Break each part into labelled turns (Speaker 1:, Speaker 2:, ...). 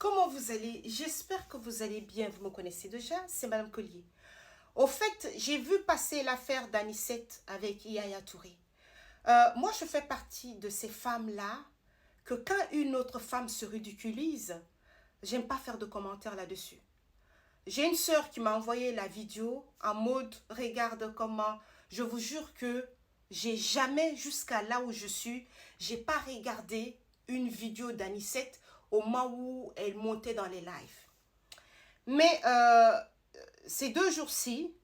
Speaker 1: Comment vous allez? J'espère que vous allez bien. Vous me connaissez déjà, c'est Madame Collier. Au fait, j'ai vu passer l'affaire d'Anicette avec Yaya Touré. Moi, je fais partie de ces femmes-là que quand une autre femme se ridiculise, j'aime pas faire de commentaires là-dessus. J'ai une sœur qui m'a envoyé la vidéo en mode « Regarde comment… » Je vous jure que j'ai jamais, jusqu'à là où je suis, j'ai pas regardé une vidéo d'Anicette au moment où elle montait dans les lives. Mais ces 2 jours-ci,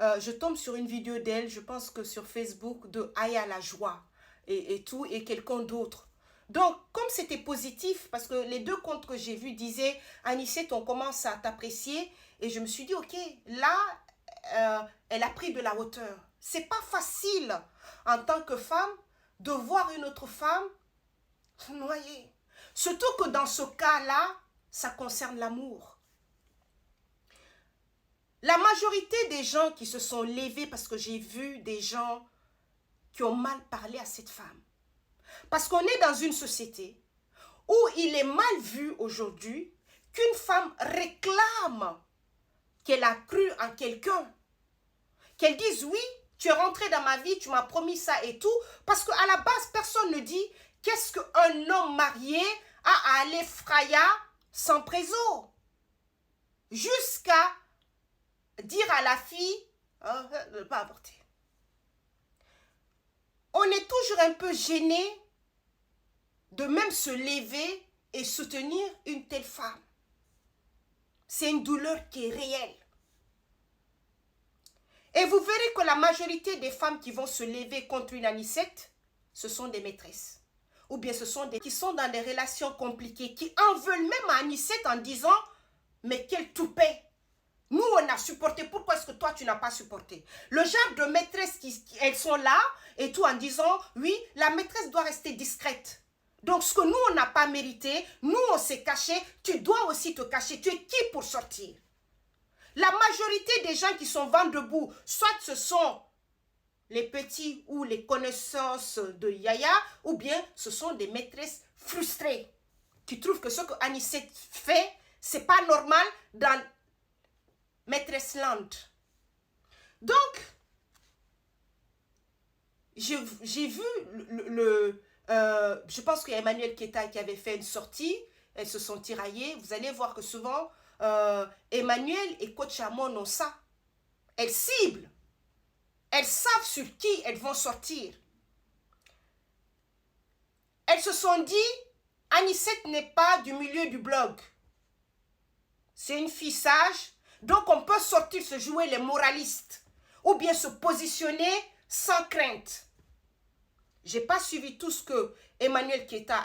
Speaker 1: je tombe sur une vidéo d'elle, je pense que sur Facebook, de Aya la joie et tout, et quelqu'un d'autre. Donc, comme c'était positif, parce que les deux comptes que j'ai vus disaient « Anicette, on commence à t'apprécier », et je me suis dit « Ok, là, elle a pris de la hauteur ». C'est pas facile, en tant que femme, de voir une autre femme se noyer. Surtout que dans ce cas-là, ça concerne l'amour. La majorité des gens qui se sont levés, parce que j'ai vu des gens qui ont mal parlé à cette femme. Parce qu'on est dans une société où il est mal vu aujourd'hui qu'une femme réclame qu'elle a cru en quelqu'un. Qu'elle dise oui, tu es rentré dans ma vie, tu m'as promis ça et tout. Parce qu'à la base, personne ne dit qu'est-ce qu'un homme marié a à aller fraya sans préso. Jusqu'à dire à la fille de ne pas avorter. On est toujours un peu gêné de même se lever et soutenir une telle femme. C'est une douleur qui est réelle. Et vous verrez que la majorité des femmes qui vont se lever contre une Anicette, ce sont des maîtresses. Ou bien ce sont des qui sont dans des relations compliquées, qui en veulent même à Anicette en disant « Mais quel toupet ! Nous, on a supporté, pourquoi est-ce que toi, tu n'as pas supporté ?» Le genre de maîtresses, elles sont là et tout en disant « Oui, la maîtresse doit rester discrète. » Donc, ce que nous, on n'a pas mérité, nous, on s'est caché, tu dois aussi te cacher. Tu es qui pour sortir? La majorité des gens qui sont vent debout, soit ce sont les petits ou les connaissances de Yaya, ou bien ce sont des maîtresses frustrées qui trouvent que ce que Anicette fait, c'est pas normal dans Maîtresse Land. Donc, j'ai vu je pense qu'il y a Emmanuel Keta qui avait fait une sortie, elles se sont tiraillées. Vous allez voir que souvent, Emmanuel et Coach Amon ont ça. Elles ciblent. Elles savent sur qui elles vont sortir. Elles se sont dit, Anicette n'est pas du milieu du blog. C'est une fille sage, donc on peut sortir se jouer les moralistes. Ou bien se positionner sans crainte. Je n'ai pas suivi tout ce que Emmanuel Keta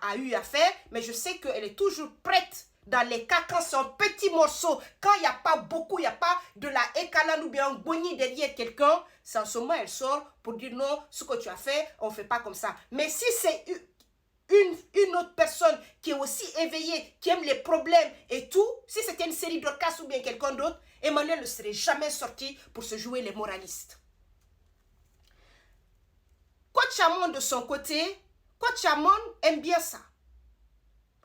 Speaker 1: a eu à faire, mais je sais qu'elle est toujours prête dans les cas quand c'est un petit morceau, quand il n'y a pas beaucoup, il n'y a pas de la écalane ou bien un boni derrière quelqu'un, c'est en ce moment elle sort pour dire non, ce que tu as fait, on ne fait pas comme ça. Mais si c'est une autre personne qui est aussi éveillée, qui aime les problèmes et tout, si c'était une série d'Orcas ou bien quelqu'un d'autre, Emmanuel ne serait jamais sorti pour se jouer les moralistes. Coach Amon de son côté, Coach Amon aime bien ça.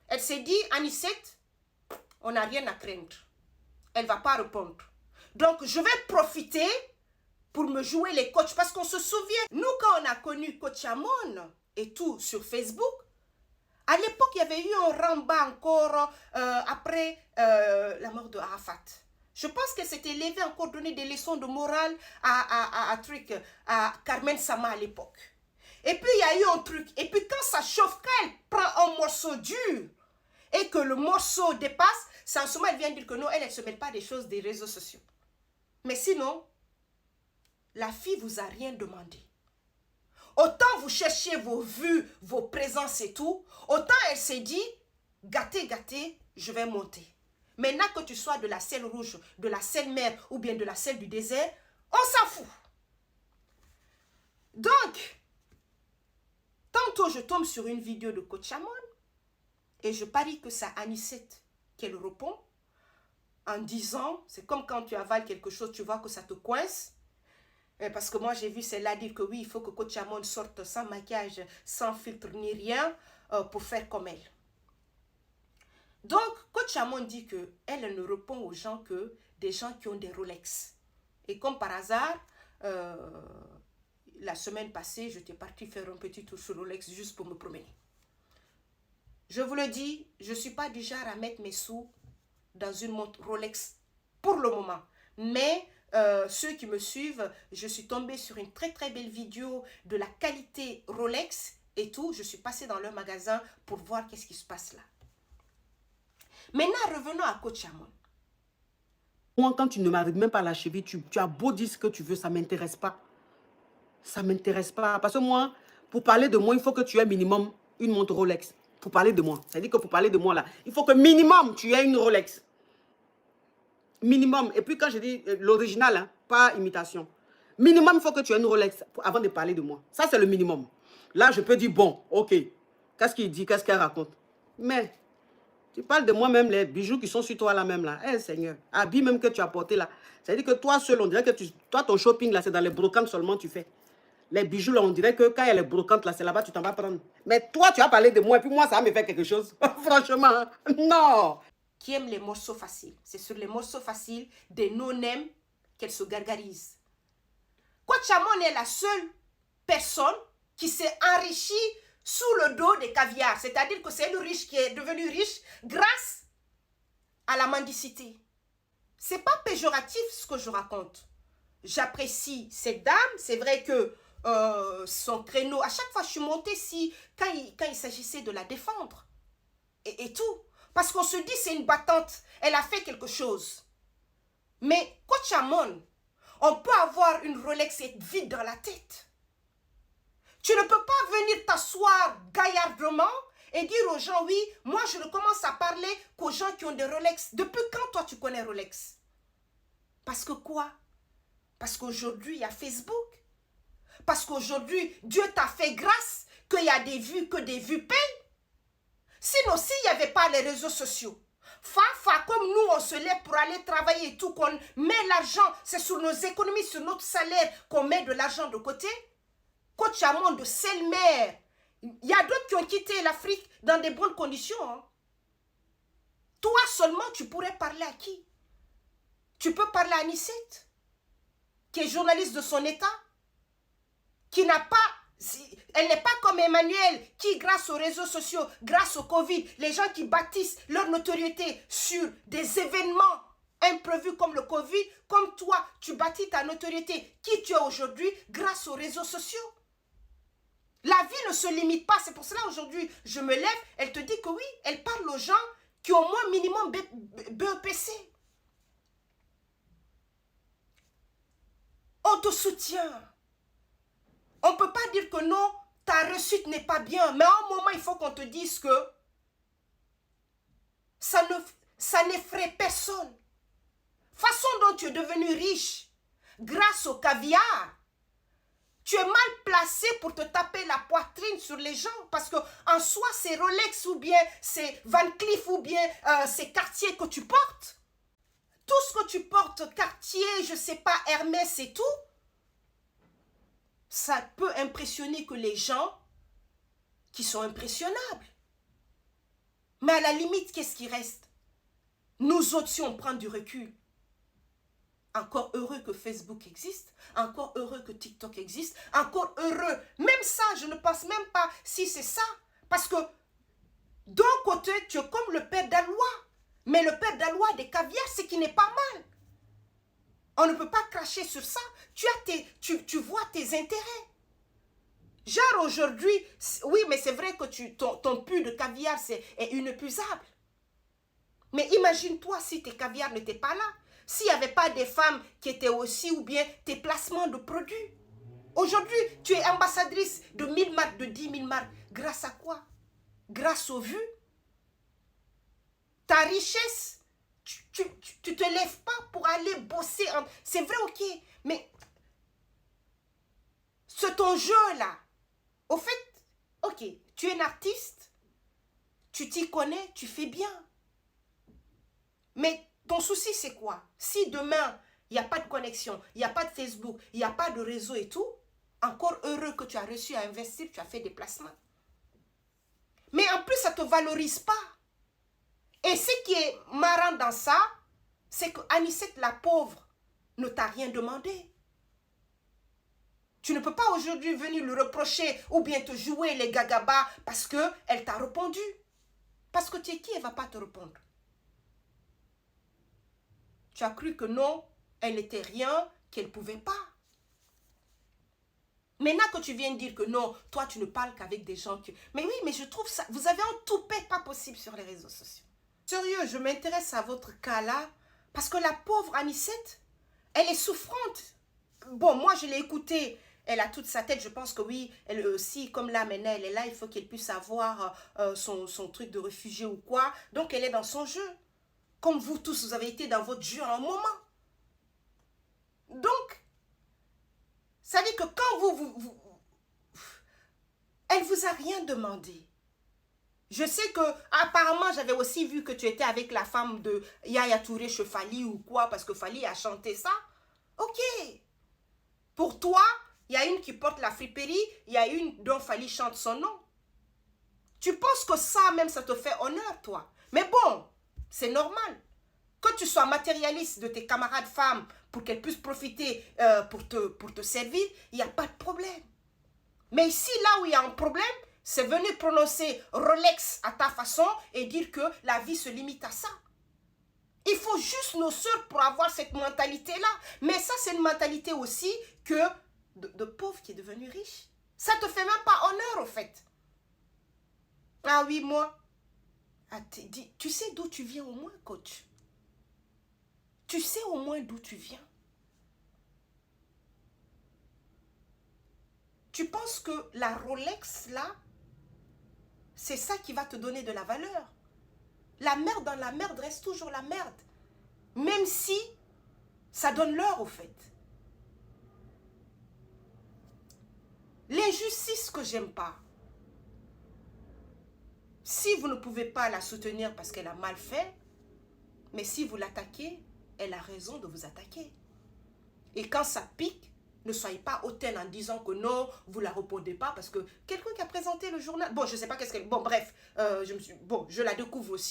Speaker 1: Elle s'est dit, Anicette, on n'a rien à craindre. Elle ne va pas répondre. Donc, je vais profiter pour me jouer les coachs. Parce qu'on se souvient, nous, quand on a connu Coach Amon et tout sur Facebook, à l'époque, il y avait eu un ramba encore après la mort de Arafat. Je pense qu'elle s'était levée encore donner des leçons de morale à Carmen Sama à l'époque. Et puis, il y a eu un truc. Et puis, quand ça chauffe, quand elle prend un morceau dur et que le morceau dépasse, c'est en ce moment, elle vient dire que non, elle ne se mêle pas des choses des réseaux sociaux. Mais sinon, la fille vous a rien demandé. Autant vous cherchez vos vues, vos présences et tout, autant elle s'est dit, gâté, gâté, je vais monter. Maintenant que tu sois de la selle rouge, de la selle mer ou bien de la selle du désert, on s'en fout. Donc, tantôt je tombe sur une vidéo de Coach Amon et je parie que c'est Anicette qu'elle répond en disant, c'est comme quand tu avales quelque chose, tu vois que ça te coince. Parce que moi, j'ai vu celle-là dire que oui, il faut que Coach Amon sorte sans maquillage, sans filtre ni rien, pour faire comme elle. Donc, Coach Amon dit qu'elle ne répond aux gens que des gens qui ont des Rolex. Et comme par hasard, la semaine passée, j'étais partie faire un petit tour sur Rolex juste pour me promener. Je vous le dis, je ne suis pas du genre à mettre mes sous dans une montre Rolex pour le moment. Mais ceux qui me suivent, je suis tombée sur une très très belle vidéo de la qualité Rolex et tout. Je suis passée dans leur magasin pour voir qu'est-ce qui se passe là. Maintenant, revenons à Coach Amon.
Speaker 2: Moi, quand tu ne m'arrives même pas à la cheville, tu as beau dire ce que tu veux, ça ne m'intéresse pas. Ça ne m'intéresse pas. Parce que moi, pour parler de moi, il faut que tu aies minimum une montre Rolex. Pour parler de moi. C'est-à-dire que pour parler de moi, là, il faut que minimum, tu aies une Rolex. Minimum. Et puis quand je dis l'original, hein, pas imitation. Minimum, il faut que tu aies une Rolex avant de parler de moi. Ça, c'est le minimum. Là, je peux dire, bon, ok. Qu'est-ce qu'il dit? Qu'est-ce qu'elle raconte? Mais tu parles de moi-même, les bijoux qui sont sur toi là-même, là. Eh, Seigneur, habits même que tu as porté là. C'est-à-dire que toi seul, on dirait que toi, ton shopping là, c'est dans les brocantes seulement tu fais. Les bijoux là, on dirait que quand il y a les brocantes là, c'est là-bas, tu t'en vas prendre. Mais toi, tu as parlé de moi et puis moi, ça va me faire quelque chose. Franchement, hein? Non.
Speaker 1: Qui aime les morceaux faciles. C'est sur les morceaux faciles des no-name qu'elle se gargarise. Coach Amon est la seule personne qui s'est enrichie sous le dos des caviars. C'est-à-dire que c'est une riche qui est devenue riche grâce à la mendicité. C'est pas péjoratif ce que je raconte. J'apprécie cette dame. C'est vrai que son créneau, à chaque fois je suis montée quand il s'agissait de la défendre. Et tout. Parce qu'on se dit c'est une battante. Elle a fait quelque chose. Mais Coach Amon, on peut avoir une Rolex et être vide dans la tête. Tu ne peux pas venir t'asseoir gaillardement et dire aux gens, oui, moi je ne commence à parler qu'aux gens qui ont des Rolex. Depuis quand toi tu connais Rolex? Parce que quoi? Parce qu'aujourd'hui il y a Facebook. Parce qu'aujourd'hui Dieu t'a fait grâce qu'il y a des vues, que des vues payent. Sinon, s'il n'y avait pas les réseaux sociaux, comme nous, on se lève pour aller travailler et tout, qu'on met l'argent, c'est sur nos économies, sur notre salaire qu'on met de l'argent de côté. Coach Amon de Selmer, il y a d'autres qui ont quitté l'Afrique dans de bonnes conditions. Hein. Toi seulement, tu pourrais parler à qui? Tu peux parler à Anicette, qui est journaliste de son état, qui n'a pas... Elle n'est pas comme Emmanuel qui, grâce aux réseaux sociaux, grâce au Covid, les gens qui bâtissent leur notoriété sur des événements imprévus comme le Covid, comme toi, tu bâtis ta notoriété qui tu es aujourd'hui grâce aux réseaux sociaux. La vie ne se limite pas. C'est pour cela aujourd'hui, je me lève, elle te dit que oui, elle parle aux gens qui ont au moins minimum BEPC. On te soutient. On ne peut pas dire que non, ta réussite n'est pas bien. Mais à un moment, il faut qu'on te dise que ça n'effraie personne. Façon dont tu es devenu riche, grâce au caviar, tu es mal placé pour te taper la poitrine sur les gens. Parce que en soi, c'est Rolex ou bien c'est Van Cleef ou bien c'est Cartier que tu portes. Tout ce que tu portes, Cartier, je ne sais pas, Hermès et tout, ça peut impressionner que les gens qui sont impressionnables. Mais à la limite, qu'est-ce qui reste? Nous autres, si on prend du recul, encore heureux que Facebook existe, encore heureux que TikTok existe, encore heureux. Même ça, je ne pense même pas si c'est ça. Parce que d'un côté, tu es comme le père d'Alois. Mais le père d'Alois des caviars, c'est qu'il n'est pas mal. On ne peut pas cracher sur ça. Tu vois tes intérêts. Genre aujourd'hui, oui, mais c'est vrai que ton pull de caviar est inépuisable. Mais imagine-toi si tes caviars n'étaient pas là. S'il n'y avait pas des femmes qui étaient aussi, ou bien tes placements de produits. Aujourd'hui, tu es ambassadrice de 1000 marques, de 10 000 marques. Grâce à quoi? Grâce aux vues. Ta richesse, tu te lèves pas pour aller bosser. C'est vrai, ok, mais c'est ton jeu là. Au fait, ok, tu es un artiste, tu t'y connais, tu fais bien. Mais ton souci, c'est quoi? Si demain, il n'y a pas de connexion, il n'y a pas de Facebook, il n'y a pas de réseau et tout, encore heureux que tu as réussi à investir, tu as fait des placements. Mais en plus, ça ne te valorise pas. Et ce qui est marrant dans ça, c'est que Anicette, la pauvre, ne t'a rien demandé. Tu ne peux pas aujourd'hui venir lui reprocher ou bien te jouer les gagabas parce qu'elle t'a répondu. Parce que tu es qui, elle ne va pas te répondre. Tu as cru que non, elle n'était rien, qu'elle ne pouvait pas. Maintenant que tu viens de dire que non, toi tu ne parles qu'avec des gens que... Mais oui, mais je trouve ça... Vous avez un toupet pas possible sur les réseaux sociaux. Sérieux, je m'intéresse à votre cas-là parce que la pauvre Anicette, elle est souffrante. Bon, moi je l'ai écoutée, elle a toute sa tête, je pense que oui, elle aussi, comme là maintenant elle est là, il faut qu'elle puisse avoir son truc de réfugié ou quoi. Donc elle est dans son jeu. Comme vous tous, vous avez été dans votre jeu à un moment. Donc, ça veut dire que quand elle vous a rien demandé. Je sais que, apparemment, j'avais aussi vu que tu étais avec la femme de Yaya Touré chez Fally ou quoi, parce que Fally a chanté ça. Ok. Pour toi, il y a une qui porte la friperie, il y a une dont Fally chante son nom. Tu penses que ça, même, ça te fait honneur, toi. Mais bon, c'est normal. Que tu sois matérialiste de tes camarades femmes pour qu'elles puissent profiter pour te servir, il n'y a pas de problème. Mais ici, là où il y a un problème, c'est venir prononcer Rolex à ta façon et dire que la vie se limite à ça. Il faut juste nos sœurs pour avoir cette mentalité-là. Mais ça, c'est une mentalité aussi que de pauvre qui est devenu riche. Ça ne te fait même pas honneur, au fait. Ah oui, moi. Ah, tu sais d'où tu viens au moins, coach? Tu sais au moins d'où tu viens? Tu penses que la Rolex, là, c'est ça qui va te donner de la valeur? La merde dans la merde reste toujours la merde. Même si ça donne l'heure, au fait. L'injustice que j'aime pas. Si vous ne pouvez pas la soutenir parce qu'elle a mal fait, mais si vous l'attaquez, elle a raison de vous attaquer. Et quand ça pique, ne soyez pas hautaine en disant que non, vous ne la répondez pas parce que quelqu'un qui a présenté le journal... Bon, je ne sais pas qu'est-ce qu'elle... Bon, bref, je la découvre aussi.